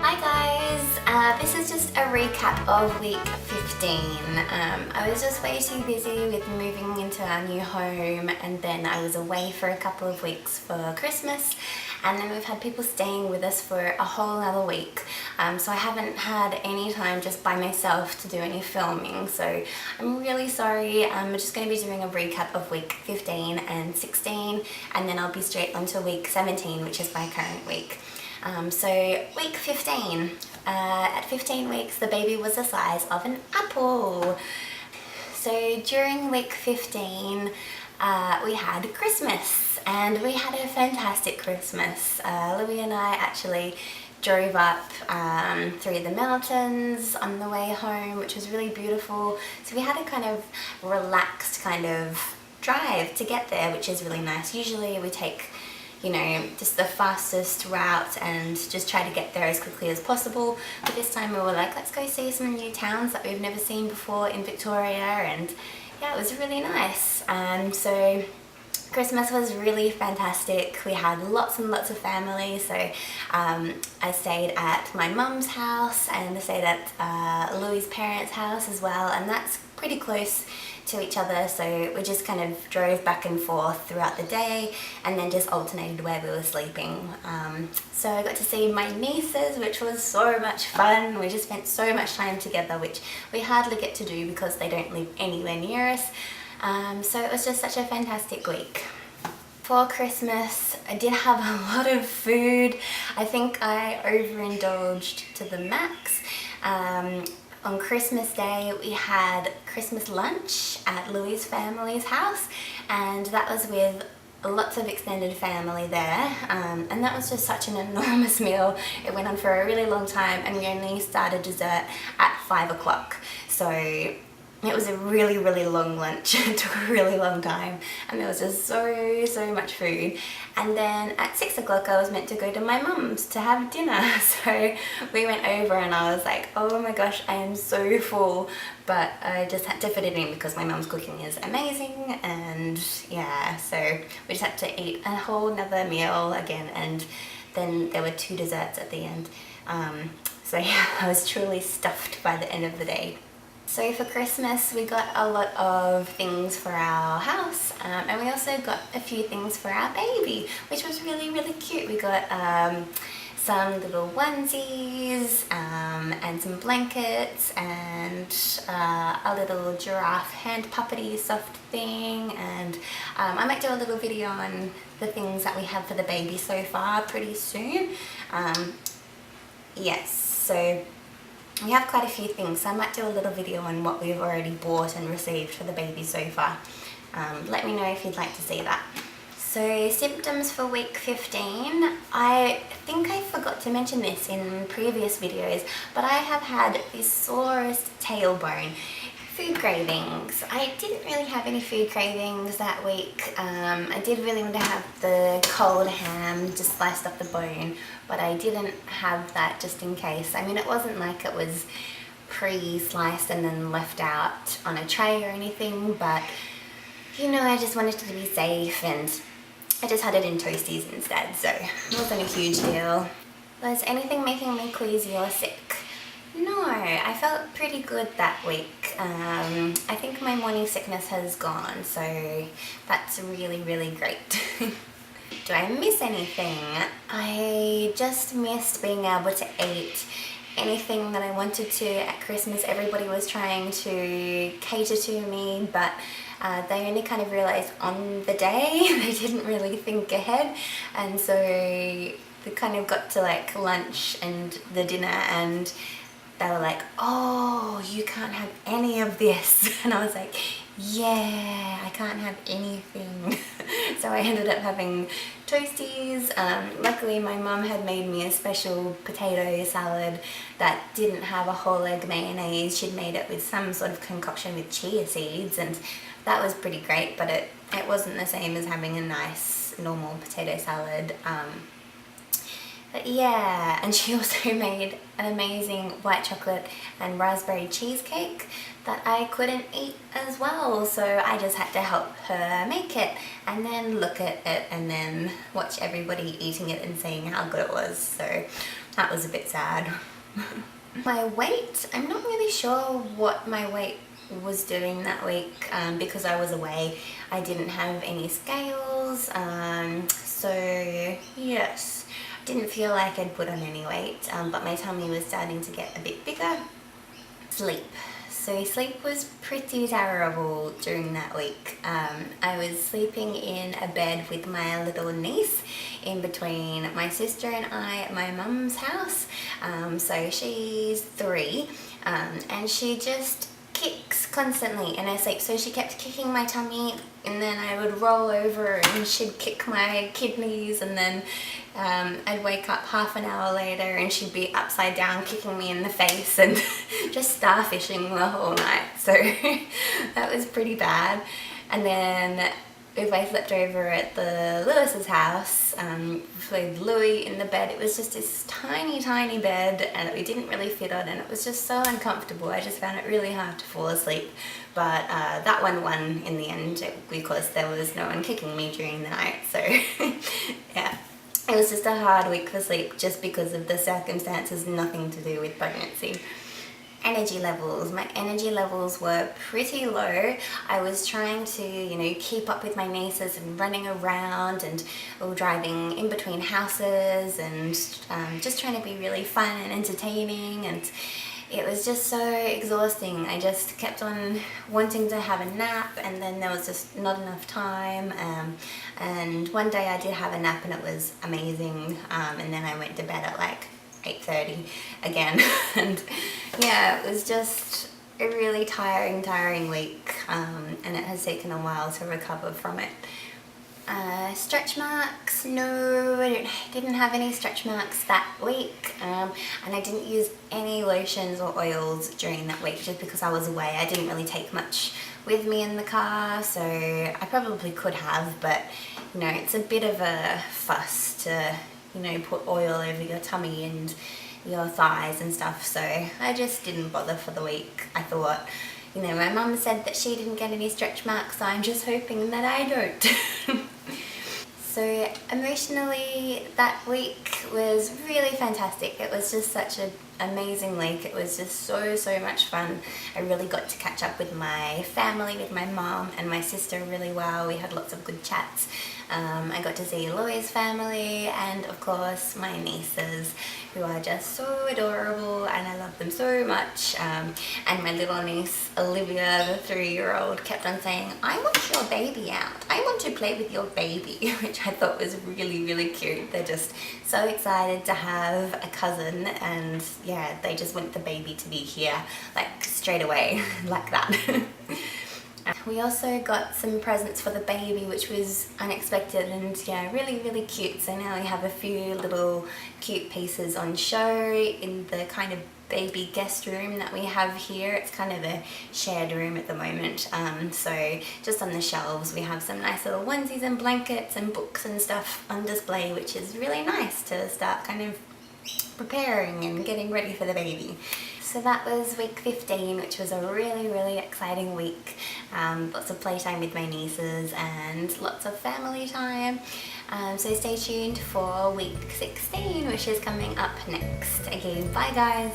Hi guys, this is just a recap of week 15. I was just way too busy with moving into our new home, and then I was away for a couple of weeks for Christmas, and then we've had people staying with us for a whole other week. So I haven't had any time just by myself to do any filming, so I'm really sorry. I'm just going to be doing a recap of week 15 and 16, and then I'll be straight onto week 17, which is my current week. So week 15, at 15 weeks the baby was the size of an apple. So during week 15 we had Christmas, and we had a fantastic Christmas. Louis and I actually drove up through the mountains on the way home, which was really beautiful. So we had a kind of relaxed kind of drive to get there, which is really nice. Usually we take, you know, just the fastest route and just try to get there as quickly as possible. But this time we were like, let's go see some new towns that we've never seen before in Victoria, and yeah, it was really nice. So Christmas was really fantastic. We had lots and lots of family, so I stayed at my mum's house and I stayed at Louis' parents' house as well, and that's pretty close to each other, so we just kind of drove back and forth throughout the day and then just alternated where we were sleeping. So I got to see my nieces, which was so much fun. We just spent so much time together, which we hardly get to do because they don't live anywhere near us. So it was just such a fantastic week. For Christmas, I did have a lot of food. I think I overindulged to the max. On Christmas Day we had Christmas lunch at Louis' family's house, and that was with lots of extended family there, and that was just such an enormous meal. It went on for a really long time and we only started dessert at 5 o'clock, so it was a really long lunch. It took a really long time and there was just so much food. And then at 6 o'clock I was meant to go to my mum's to have dinner, so we went over and I was like, oh my gosh, I am so full, but I just had to fit it in because my mum's cooking is amazing. And yeah, so we just had to eat a whole nother meal again, and then there were 2 desserts at the end. So yeah, I was truly stuffed by the end of the day. So for Christmas we got a lot of things for our house, and we also got a few things for our baby, which was really cute. We got some little onesies and some blankets and a little giraffe hand puppety soft thing, and I might do a little video on the things that we have for the baby so far pretty soon. Yes, so we have quite a few things, so I might do a little video on what we've already bought and received for the baby so far. Let me know if you'd like to see that. So symptoms for week 15, I think I forgot to mention this in previous videos, but I have had the sorest tailbone. Food cravings. I didn't really have any food cravings that week. I did really want to have the cold ham just sliced off the bone, but I didn't have that just in case. I mean, it wasn't like it was pre-sliced and then left out on a tray or anything, but you know, I just wanted to be safe and I just had it in toasties instead, so it wasn't a huge deal. Was anything making me queasy or sick? No, I felt pretty good that week. I think my morning sickness has gone, so that's really great. Do I miss anything? I just missed being able to eat anything that I wanted to at Christmas. Everybody was trying to cater to me, but they only kind of realised on the day. They didn't really think ahead, and so they kind of got to like lunch and the dinner and they were like, oh, you can't have any of this. And I was like, yeah, I can't have anything. So I ended up having toasties. Luckily my mum had made me a special potato salad that didn't have a whole egg mayonnaise. She'd made it with some sort of concoction with chia seeds, and that was pretty great, but it wasn't the same as having a nice normal potato salad. But yeah, and she also made an amazing white chocolate and raspberry cheesecake that I couldn't eat as well, so I just had to help her make it and then look at it and then watch everybody eating it and saying how good it was, so that was a bit sad. My weight, I'm not really sure what my weight was doing that week because I was away. I didn't have any scales, so yes, didn't feel like I'd put on any weight, but my tummy was starting to get a bit bigger. Sleep. So sleep was pretty terrible during that week. I was sleeping in a bed with my little niece in between my sister and I at my mum's house. So she's 3 and she just kicks constantly in her sleep. So she kept kicking my tummy and then I would roll over and she'd kick my kidneys and then I'd wake up half an hour later and she'd be upside down kicking me in the face and just starfishing the whole night. So that was pretty bad. And then if I slept over at the Lewis's house with Louis in the bed, it was just this tiny bed and we didn't really fit on and it was just so uncomfortable. I just found it really hard to fall asleep, but that one won in the end because there was no one kicking me during the night. So yeah, it was just a hard week for sleep just because of the circumstances, nothing to do with pregnancy. Energy levels. My energy levels were pretty low. I was trying to, you know, keep up with my nieces and running around and driving in between houses and just trying to be really fun and entertaining, and it was just so exhausting. I just kept on wanting to have a nap and then there was just not enough time, and one day I did have a nap and it was amazing, and then I went to bed at like 8:30 again and yeah, it was just a really tiring week, and it has taken a while to recover from it. Stretch marks, no, I didn't have any stretch marks that week, and I didn't use any lotions or oils during that week just because I was away. I didn't really take much with me in the car, so I probably could have, but you know, it's a bit of a fuss to, you know, put oil over your tummy and your thighs and stuff, so I just didn't bother for the week. I thought, you know, my mum said that she didn't get any stretch marks, so I'm just hoping that I don't. So emotionally, that week was really fantastic. It was just such an amazing week. It was just so much fun. I really got to catch up with my family, with my mom and my sister really well. We had lots of good chats. I got to see Louis' family and of course my nieces, who are just so adorable and I love them so much. And my little niece Olivia, the 3-year-old, kept on saying, "I want your baby out. I want to play with your baby," which I thought was really cute. They're just so excited to have a cousin, and yeah, they just want the baby to be here like straight away like that. We also got some presents for the baby, which was unexpected and yeah, really cute. So now we have a few little cute pieces on show in the kind of baby guest room that we have here. It's kind of a shared room at the moment, so just on the shelves we have some nice little onesies and blankets and books and stuff on display, which is really nice to start kind of preparing and getting ready for the baby. So that was week 15, which was a really exciting week. Lots of playtime with my nieces and lots of family time. So stay tuned for week 16, which is coming up next. Okay, bye guys.